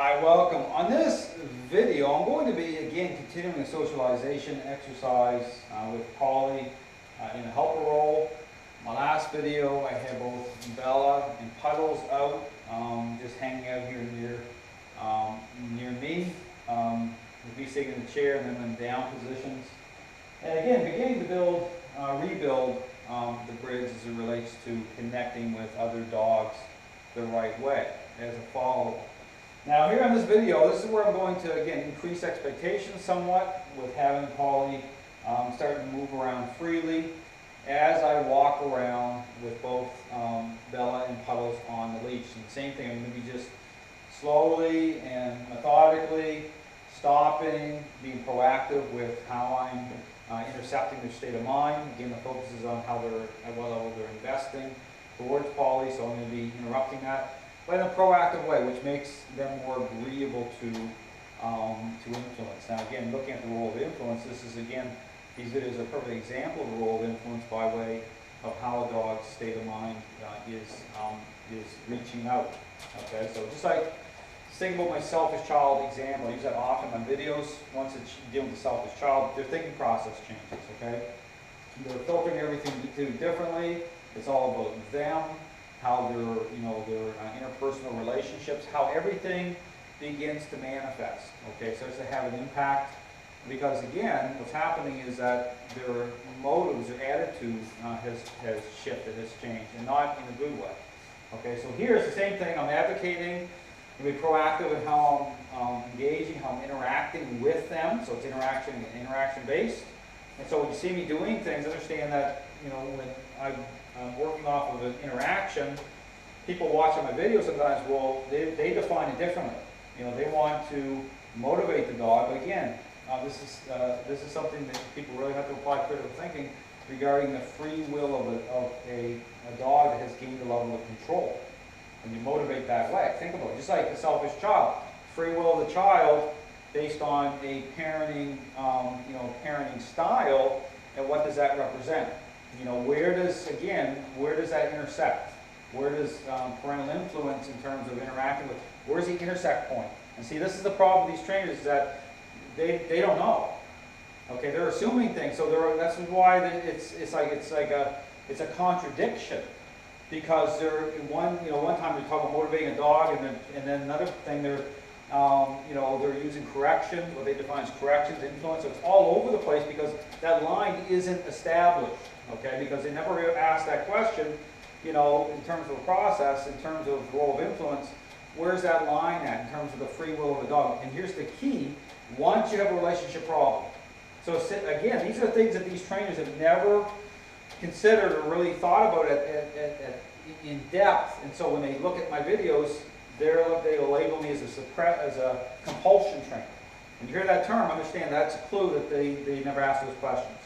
Hi, welcome. On this video, I'm going to be again continuing the socialization exercise with Polly in a helper role. My last video, I had both Bella and Puddles out, just hanging out here near me, with me sitting in the chair and then in down positions. And again, beginning to rebuild the bridge as it relates to connecting with other dogs the right way as a follow-up. Now here in this video, this is where I'm going to, again, increase expectations somewhat with having Polly starting to move around freely as I walk around with both Bella and Puddles on the leash. And the same thing, I'm going to be just slowly and methodically stopping, being proactive with how I'm intercepting their state of mind. Again, the focus is on at what level they're investing towards Polly, so I'm going to be interrupting that. But in a proactive way, which makes them more agreeable to influence. Now again, looking at the role of influence, this is again, these videos are a perfect example of the role of influence by way of how a dog's state of mind is reaching out. Okay, so just like think about my selfish child example, I use that often in my videos. Once it's dealing with the selfish child, their thinking process changes, okay? They're filtering everything differently. It's all about them, how their interpersonal relationships, how everything begins to manifest. Okay, starts to have an impact because again, what's happening is that their motives, their attitude has shifted, has changed, and not in a good way. Okay, so here's the same thing. I'm advocating to be proactive in how I'm engaging, how I'm interacting with them. So it's interaction based. And so when you see me doing things, understand that when I'm working off of an interaction, people watching my videos sometimes they define it differently. They want to motivate the dog, but again, this is something that people really have to apply critical thinking regarding the free will of a dog that has gained a level of control. When you motivate that way, think about it. Just like the selfish child, free will of the child based on a parenting style, and what does that represent? Where does that intersect? Where does parental influence in terms of interacting with, where's the intersect point? And see, this is the problem with these trainers, is that they don't know. Okay, they're assuming things, so that's why it's a contradiction, because one time they're talking about motivating a dog, and then another thing they're using correction, what they define as corrections, influence. So it's all over the place because that line isn't established. Okay, because they never asked that question, in terms of a process, in terms of the role of influence, where's that line at in terms of the free will of the dog? And here's the key: once you have a relationship problem. So again, these are things that these trainers have never considered or really thought about in depth. And so when they look at my videos, they'll label me as a compulsion trainer. When you hear that term, understand that's a clue that they never asked those questions.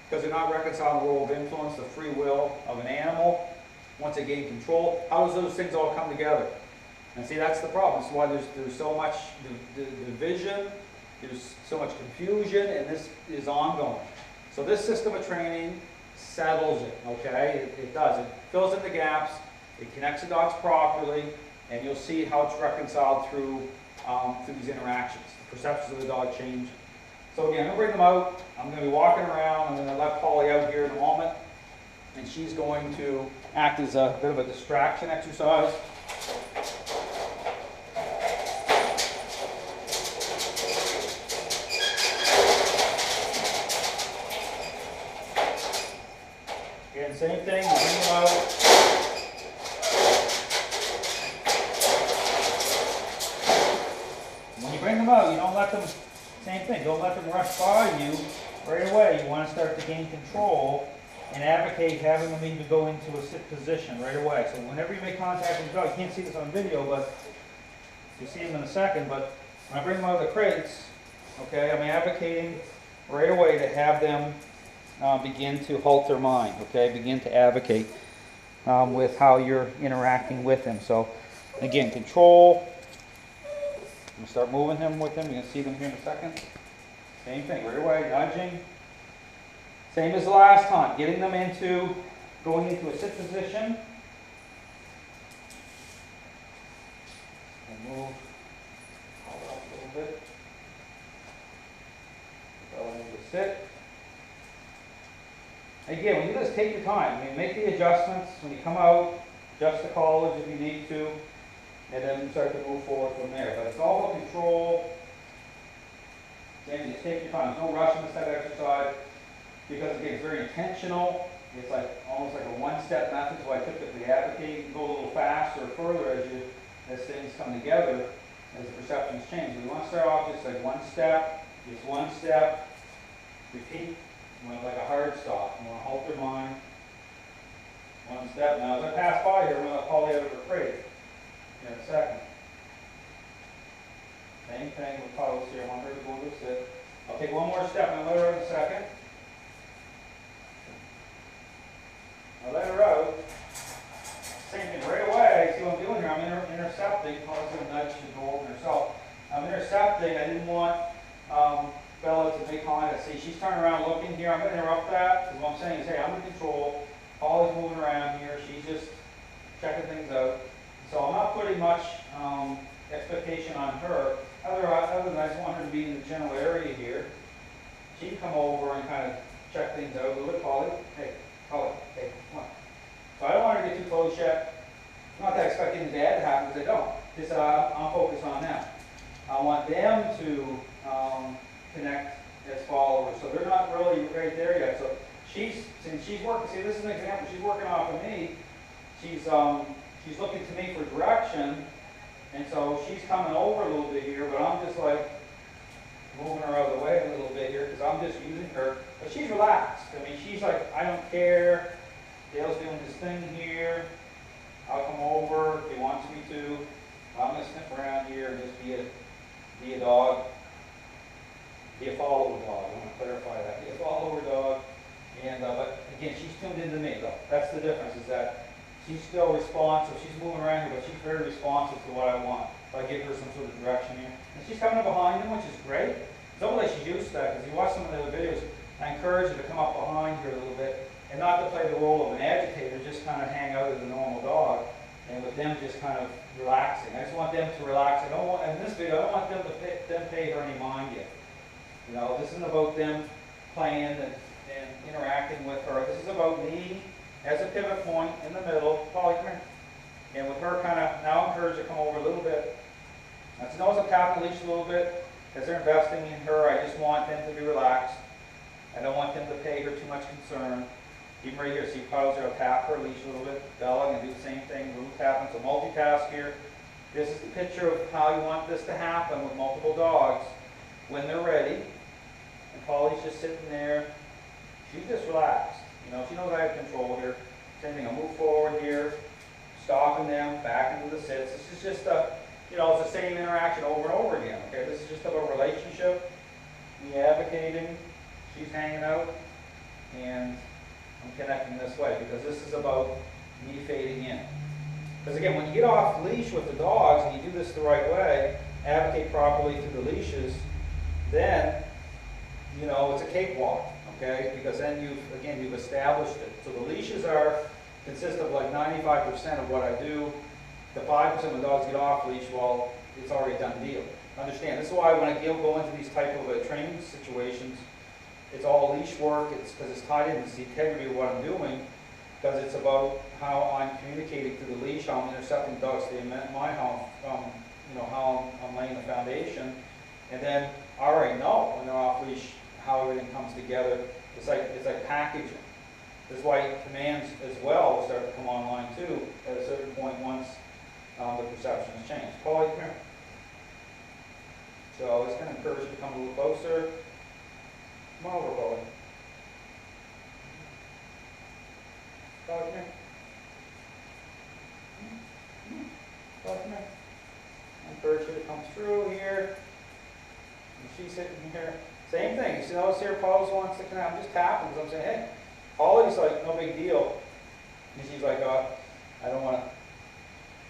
Because they're not reconciling the role of influence, the free will of an animal. Once they gain control, how does those things all come together? And see, that's the problem. That's why there's so much division, there's so much confusion, and this is ongoing. So this system of training settles it, okay? It does. It fills in the gaps, it connects the dogs properly, and you'll see how it's reconciled through these interactions. The perceptions of the dog change. So again, I'm going to bring them out. I'm going to be walking around. I'm going to let Polly out here in a moment. And she's going to act as a bit of a distraction exercise. Again, same thing. You bring them out. When you bring them out, you don't let them... Same thing, don't let them rush by you right away. You want to start to gain control and advocate having them even go into a sit position right away. So whenever you make contact with the dog, you can't see this on video, but you'll see them in a second, but when I bring them out of the crates, okay, I'm advocating right away to have them begin to halt their mind, okay, begin to advocate with how you're interacting with them. So again, control. I'm going to start moving him with him. You're going to see them here in a second. Same thing, right away, nudging. Same as the last time, getting them going into a sit position. And move. little bit. Bella needs to sit. Again, when you do this, take your time. I mean, make the adjustments when you come out, adjust the collars if you need to, and then start to move forward from there. But it's all about control. Again, just take your time. There's no rush in this type of exercise because, again, it's very intentional. It's like almost like a one-step method, so I typically advocate you can go a little faster or further as things come together, as the perceptions change. We want to start off just like one step, repeat. You want like a hard stop. You want to halt your mind. One step. Now, as I pass by here, I'm going to call you out of her crate in a second. Same thing with Puddles here. I want her to go to sit. I'll take one more step and I'll let her out in a second. I'll let her out. Same thing right away. See what I'm doing here? I'm intercepting. Puddles going to nudge to go over herself. I'm intercepting. I didn't want Bella to make comment. See, she's turning around looking here. I'm going to interrupt that because what I'm saying is, hey, I'm in control. Polly's moving around here. She's just checking things out. So I'm not putting much expectation on her. Other than I just want her to be in the general area here. She can come over and kind of check things out a little bit. Polly, hey, Polly, hey, come on. So I don't want her to get too close yet. Not that I expect anything bad to happen, because I don't. Just I'm focused on them. I want them to connect as followers. So they're not really right there yet. So since she's working, see, this is an example. She's working off of me. She's looking to me for direction. And so she's coming over a little bit here, but I'm just like moving her out of the way a little bit here because I'm just using her. But she's relaxed. I mean, she's like, I don't care. Dale's doing his thing here. I'll come over if he wants me to. I'm going to sniff around here and just be a dog. Be a follower dog. I want to clarify that. Be a follower dog. And but again, she's tuned into me though. That's the difference, is that she's still responsive. She's moving around here, but she's very responsive to what I want. If I give her some sort of direction here. And she's coming up behind him, which is great. It's almost like she's used to that, because you watch some of the other videos, I encourage her to come up behind here a little bit, and not to play the role of an agitator, just kind of hang out as a normal dog, and with them just kind of relaxing. I just want them to relax. I don't want, in this video, I don't want them to pay her any mind yet. You know, this isn't about them playing and interacting with her. This is about me as a pivot point in the middle. Polly, come here. And with her kind of, now encourage her to come over a little bit. Now, so notice I'm tapping the leash a little bit. As they're investing in her, I just want them to be relaxed. I don't want them to pay her too much concern. Even right here, see Puddles here, I'll tap her leash a little bit. Bella, I'm going to do the same thing, little tapping. So multitask here. This is the picture of how you want this to happen with multiple dogs when they're ready. And Polly's just sitting there. She's just relaxed. You know, she knows I have control here. Same thing, I'll move forward here, stopping them, back into the sits. This is just a, you know, it's the same interaction over and over again, okay? This is just about relationship, me advocating, she's hanging out, and I'm connecting this way, because this is about me fading in. Because again, when you get off leash with the dogs, and you do this the right way, advocate properly through the leashes, then, you know, it's a cakewalk. Okay, because then you've established it. So the leashes consist of like 95% of what I do. The 5% when dogs get off leash, well, it's already a done deal. Understand, this is why when I go into these type of training situations, it's all leash work. It's because it's tied in. It's the integrity of what I'm doing, because it's about how I'm communicating through the leash, how I'm intercepting dogs, stay in my home, you know, how I'm laying the foundation, and then I already know when they're off leash how everything comes together. It's like packaging. This is why commands as well will start to come online too at a certain point once the perception has changed. Polly, come here. So I was going to encourage you to come a little closer. Come on over, Polly. Polly, come here. Polly, come here. I encourage you to come through here. And she's sitting here. Same thing. You see, notice here, Puddles wants to connect. I'm just tapping because I'm saying, hey, Polly's like, no big deal. And she's like, I don't want to,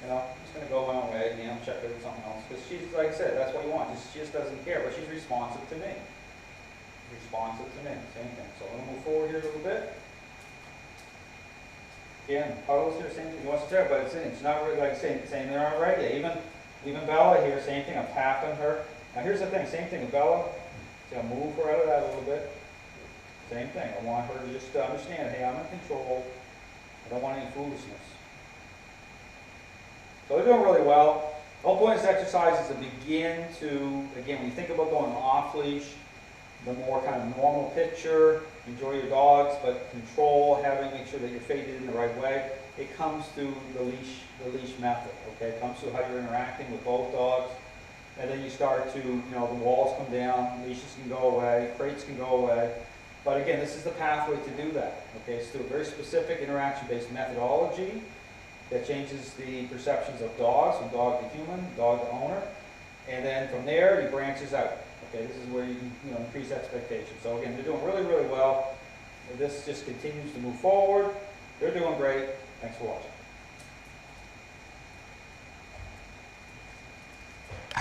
you know, I'm just going to go my own way and I'm checking with something else. Because she's, like I said, that's what you want. She just doesn't care, but she's responsive to me. Responsive to me. Same thing. So I'm going to move forward here a little bit. Again, Puddles here, same thing. He wants to tell, but it's not really like saying they're not ready. Even Bella here, same thing. I'm tapping her. Now here's the thing, same thing with Bella. See, I'll move her out of that a little bit. Same thing, I want her to just understand, hey, I'm in control. I don't want any foolishness. So they're doing really well. The whole point of this exercise is to begin to, again, when you think about going off leash, the more kind of normal picture, enjoy your dogs, but control, make sure that you're faded in the right way. It comes through the leash method, okay? It comes through how you're interacting with both dogs. And then you start to, the walls come down, leashes can go away, crates can go away. But again, this is the pathway to do that, okay? It's through a very specific interaction-based methodology that changes the perceptions of dogs, from dog to human, dog to owner. And then from there, he branches out. Okay, this is where you can increase expectations. So again, they're doing really, really well. This just continues to move forward. They're doing great. Thanks for watching.